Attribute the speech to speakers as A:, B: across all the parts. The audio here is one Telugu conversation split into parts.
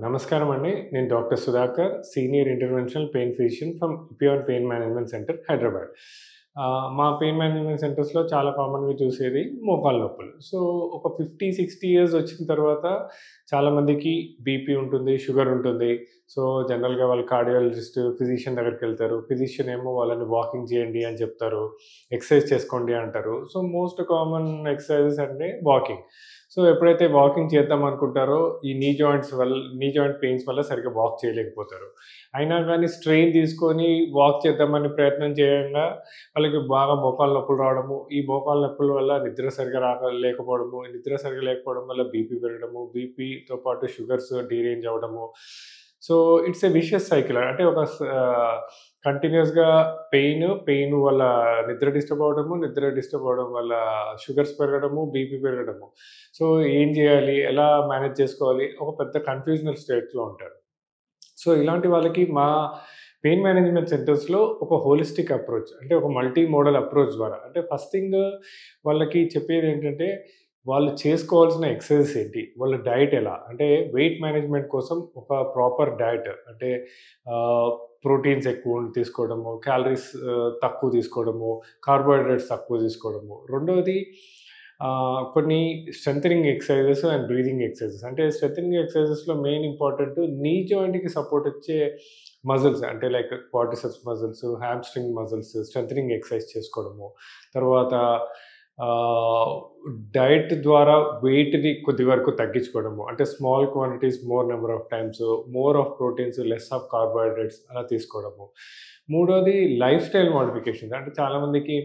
A: నమస్కారం అండి. నేను doctor Sudhakar, senior interventional pain physician from EPR pain management centre, Hyderabad. మా పెయిన్ మేనేజ్మెంట్ సెంటర్స్‌లో చాలా కామన్‌గా చూసేది మోకాళ్ళ నొప్పులు. సో, ఒక 50, 60 ఇయర్స్ వచ్చిన తర్వాత చాలామందికి బీపీ ఉంటుంది, షుగర్ ఉంటుంది. సో, జనరల్‌గా వాళ్ళు కార్డియాలజిస్ట్, ఫిజిషియన్ దగ్గరికెళ్తారు. ఫిజిషియన్ ఏమో వాళ్ళని వాకింగ్ చేయండి అని చెప్తారు. ఎక్సర్సైజ్ చేసుకోండి అంటారు. సో, మోస్ట్ కామన్ ఎక్సర్సైజెస్ అంటే వాకింగ్. సో, ఎప్పుడైతే వాకింగ్ చేద్దాం అనుకుంటారో, ఈ నీ జాయింట్ పెయిన్స్ వల్ల సరిగ్గా వాక్ చేయలేకపోతారు. అయినా గానీ స్ట్రెయిన్ తీసుకొని వాక్ చేద్దామని ప్రయత్నం చేయంగా వాళ్ళకి బాగా మోకాళ్ళ నొప్పులు రావడము, ఈ మోకాళ్ళ నొప్పుల వల్ల నిద్ర సరిగ్గా లేకపోవడము, నిద్ర సరిగ్గా లేకపోవడం వల్ల బీపీ పెరగడము, బీపీతో పాటు షుగర్స్ డీరేంజ్ అవ్వడము. So, it's a vicious cycle. అంటే కంటిన్యూయస్‌గా పెయిన్ వల్ల నిద్ర డిస్టర్బ్ అవ్వడము, నిద్ర డిస్టర్బ్ అవ్వడం వల్ల షుగర్స్ పెరగడము, బీపీ పెరగడము. సో, ఏం జేయాలి? ఎలా మేనేజ్ చేసుకోవాలి? ఒక పెద్ద కన్‌ఫ్యూజనల్ స్టేట్‌లో ఉంటారు. సో, ఇలాంటి వాళ్ళకి మా పెయిన్ మేనేజ్మెంట్ సెంటర్స్‌లో ఒక హోలిస్టిక్ అప్రోచ్, అంటే ఒక మల్టీ మోడల్ అప్రోచ్ ద్వారా, అంటే ఫస్ట్ థింగ్ వాళ్ళకి చెప్పేదేంటంటే, వాళ్ళు చేసుకోవాల్సిన ఎక్సర్‌సైజెస్ ఏంటి? వాళ్ళ డైట్ ఎలా? అంటే వెయిట్ మేనేజ్మెంట్ కోసం ఒక ప్రాపర్ డైట్, అంటే ప్రోటీన్స్ ఎక్కువ తీసుకోవడము, క్యాలరీస్ తక్కువ తీసుకోవడము, కార్బోహైడ్రేట్స్ తక్కువ తీసుకోవడము. రెండోది కొన్ని strengthening exercises and breathing exercises. అంటే స్ట్రెంథెనింగ్ ఎక్సర్సైజెస్‌లో మెయిన్ ఇంపార్టెంట్ నీ జాయింట్‌కి సపోర్ట్ వచ్చే మజిల్స్, అంటే like quadriceps muscles, hamstring muscles strengthening exercise చేసుకోవడము. తర్వాత డైట్ ద్వారా వెయిట్‌ని కొద్ది వరకు తగ్గించుకోవడము. అంటే small quantities, more number of times, more of proteins, less of carbohydrates అలా తీసుకోవడము. మూడోది లైఫ్ స్టైల్ మోడిఫికేషన్స్. అంటే చాలామందికి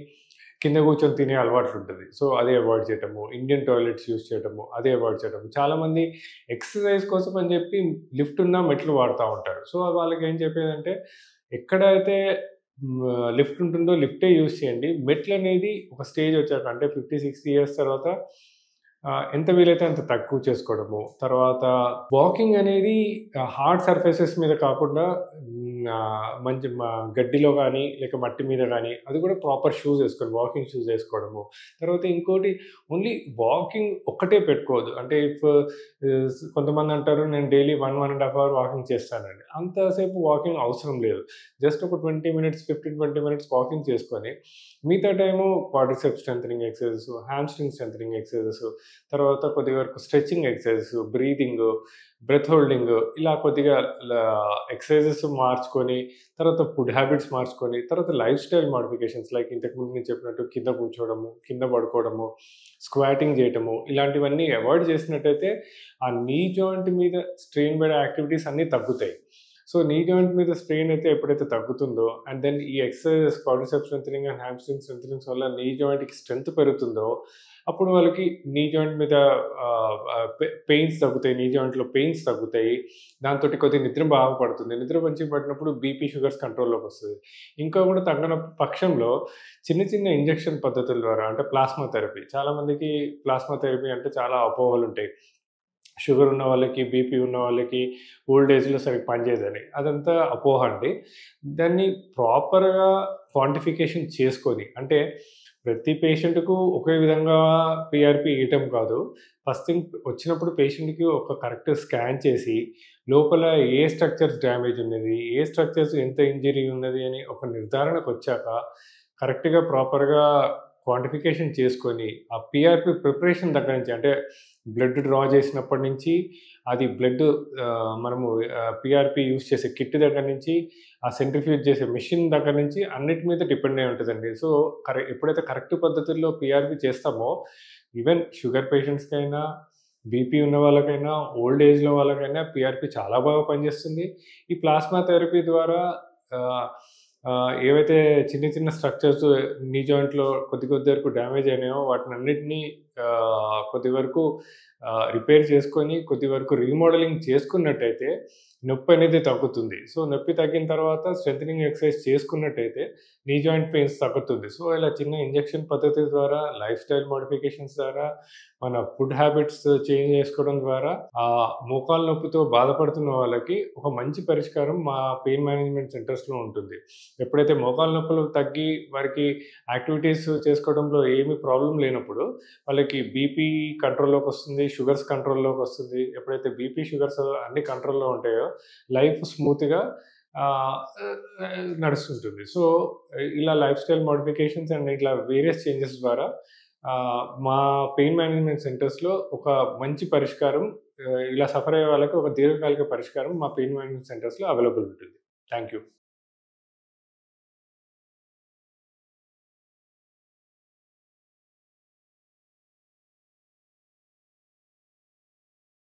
A: కింద కూర్చొని తినే అలవాట్లుంటది. సో, అది అవాయిడ్ చేయటము. ఇండియన్ టాయిలెట్స్ యూజ్ చేయటము, అది అవాయిడ్ చేయటము. చాలామంది ఎక్సర్సైజ్ కోసం అని చెప్పి లిఫ్ట్ ఉన్న మెట్లు వాడుతా ఉంటారు. సో, వాళ్ళకేం చెప్పేదంటే, ఎక్కడైతే లిఫ్ట్ ఉంటుందో లిఫ్టే యూజ్ చేయండి. మెట్లనేది ఒక స్టేజ్ వచ్చాక, అంటే 50, 60 ఇయర్స్ తర్వాత ఎంత వీలైతే అంత తక్కువ చేసుకోవడము. తర్వాత వాకింగ్ అనేది హార్డ్ సర్ఫేసెస్ మీద కాకుండా మంచి గడ్డిలో గానీ, లేక మట్టి మీద గానీ, అది కూడా ప్రాపర్ షూస్ ఏసుకోవాలి. వాకింగ్ షూస్ ఏసుకోవడము. తర్వాత ఇంకోటి, ఓన్లీ వాకింగ్ ఒక్కటే పెట్టుకోవద్దు. అంటే కొంతమంది అంటారు, నేను డైలీ 1, 1½ అవర్ వాకింగ్ చేస్తానండి. అంతసేపు వాకింగ్ అవసరం లేదు. జస్ట్ ఒక 20 మినిట్స్, 15, 20 మినిట్స్ వాకింగ్ చేసుకొని, మిగతా time quadriceps strengthening exercises, hamstring strengthening exercises, తర్వాత కొద్దిగా వరకు stretching exercises, breathing, breath holding, ఇలా కొద్దిగా ఎక్సర్సైజెస్ మార్చుకొని, తర్వాత ఫుడ్ హ్యాబిట్స్ మార్చుకొని, తర్వాత లైఫ్ స్టైల్ మోడిఫికేషన్స్, లైక్ ఇంతకుముందు నేను చెప్పినట్టు కింద కూర్చోవడము, కింద పడుకోవడము, స్క్వాటింగ్ చేయటము, ఇలాంటివన్నీ అవాయిడ్ చేసినట్టయితే ఆ నీ జాయింట్ మీద స్ట్రెయిన్ పడే యాక్టివిటీస్ అన్నీ తగ్గుతాయి. సో, నీ జాయింట్ మీద స్ట్రెయిన్ అయితే ఎప్పుడైతే తగ్గుతుందో, అండ్ దెన్ ఈ exercises quadriceps strengthening and hamstring strengthenings వల్ల నీ జాయింట్‌కి స్ట్రెంత్ పెరుగుతుందో, అప్పుడు వాళ్ళకి నీ జాయింట్ మీద పెయిన్స్ తగ్గుతాయి. నీ జాయింట్‌లో పెయిన్స్ తగ్గుతాయి. దాంతోటి కొద్దిగా నిద్ర బాగా పడుతుంది. నిద్ర మంచిగా పట్టినప్పుడు బీపీ, షుగర్స్ కంట్రోల్‌లోకొస్తది. ఇంకా కూడా తగ్గని పక్షంలో చిన్న చిన్న ఇంజెక్షన్ పద్ధతుల ద్వారా, అంటే ప్లాస్మా థెరపీ. చాలామందికి ప్లాస్మా థెరపీ అంటే చాలా అపోహలుంటాయి. షుగర్ ఉన్న వాళ్ళకి, బీపీ ఉన్న వాళ్ళకి ఓల్డ్ ఏజ్‌లో సరిగ్గా పనిచేయదని. అదంతా అపోహ అండి. దాన్ని ప్రాపర్‌గా క్వాంటిఫికేషన్ చేసుకొని, అంటే ప్రతి పేషెంట్‌కు ఒకే విధంగా పీఆర్పీ ఇయటం కాదు. ఫస్ట్ థింగ్, వచ్చినప్పుడు పేషెంట్‌కి ఒక కరెక్ట్ స్కాన్ చేసి, లోపల ఏ స్ట్రక్చర్స్ డ్యామేజ్ ఉన్నది, ఏ స్ట్రక్చర్స్ ఎంత ఇంజ్యూరీ ఉన్నది అని ఒక నిర్ధారణకొచ్చాక, కరెక్ట్‌గా ప్రాపర్‌గా క్వాంటిఫికేషన్ చేసుకొని, ఆ పీఆర్పీ ప్రిపరేషన్ దగ్గర నుంచి, అంటే బ్లడ్ డ్రా చేసినప్పటి నుంచి, అది బ్లడ్ మనము పీఆర్పీ యూజ్ చేసే కిట్ దగ్గర నుంచి, ఆ సెంట్రిఫ్యూజ్ చేసే మెషిన్ దగ్గర నుంచి అన్నిటి మీద డిపెండ్ అయి ఉంటదండి. సో, ఎప్పుడైతే కరెక్ట్ పద్ధతుల్లో పీఆర్పీ చేస్తామో, ఈవెన్ షుగర్ పేషెంట్స్‌కైనా, బీపీ ఉన్న వాళ్ళకైనా, ఓల్డ్ ఏజ్‌లో వాళ్ళకైనా పీఆర్పీ చాలా బాగా పనిచేస్తుంది. ఈ ప్లాస్మా థెరపీ ద్వారా ఆహ్, ఏవైతే చిన్న చిన్న స్ట్రక్చర్స్ నీ జాయింట్‌లో కొద్ది వరకు డ్యామేజ్ అయినాయో, వాటినన్నిటిని కొద్ది వరకు రిపేర్ చేసుకొని, కొద్ది వరకు రీమోడలింగ్ చేసుకున్నట్టయితే నొప్పనేది తగ్గుతుంది. సో, నొప్పి తగ్గిన తర్వాత స్ట్రెంథెనింగ్ ఎక్సర్సైజ్ చేసుకున్నట్టయితే నీ జాయింట్ పెయిన్స్ తగ్గుతుంది. సో, ఇలా చిన్న ఇంజెక్షన్ పద్ధతి ద్వారా, లైఫ్ స్టైల్ మోడిఫికేషన్స్ ద్వారా, మన ఫుడ్ హ్యాబిట్స్ చేంజ్ చేసుకోవడం ద్వారా మోకాళ్ళ నొప్పితో బాధపడుతున్న వాళ్ళకి ఒక మంచి పరిష్కారం మా పెయిన్ మేనేజ్మెంట్ సెంటర్స్‌లో ఉంటుంది. ఎప్పుడైతే మోకాళ్ళ నొప్పులు తగ్గి వారికి యాక్టివిటీస్ చేసుకోవడంలో ఏమి ప్రాబ్లమ్ లేనప్పుడు, వాళ్ళకి బీపీ కంట్రోల్‌లోకొస్తుంది, షుగర్స్ కంట్రోల్‌లోకి వస్తుంది. ఎప్పుడైతే బీపీ, షుగర్స్ అన్నీ కంట్రోల్‌లో ఉంటాయో లైఫ్ స్మూత్‌గా ఆహ్, నడుస్తుంటుంది. సో, ఇలా లైఫ్ స్టైల్ మోడిఫికేషన్స్ అండ్ ఇట్లా వేరియస్ చేంజెస్ ద్వారా మా పెయిన్ మేనేజ్మెంట్ సెంటర్స్‌లో ఒక మంచి పరిష్కారం, ఇలా సఫర్ అయ్యే వాళ్ళకి ఒక దీర్ఘకాలిక పరిష్కారం మా పెయిన్ మేనేజ్మెంట్ సెంటర్స్‌లో అవైలబుల్ ఉంటుంది. Thank you.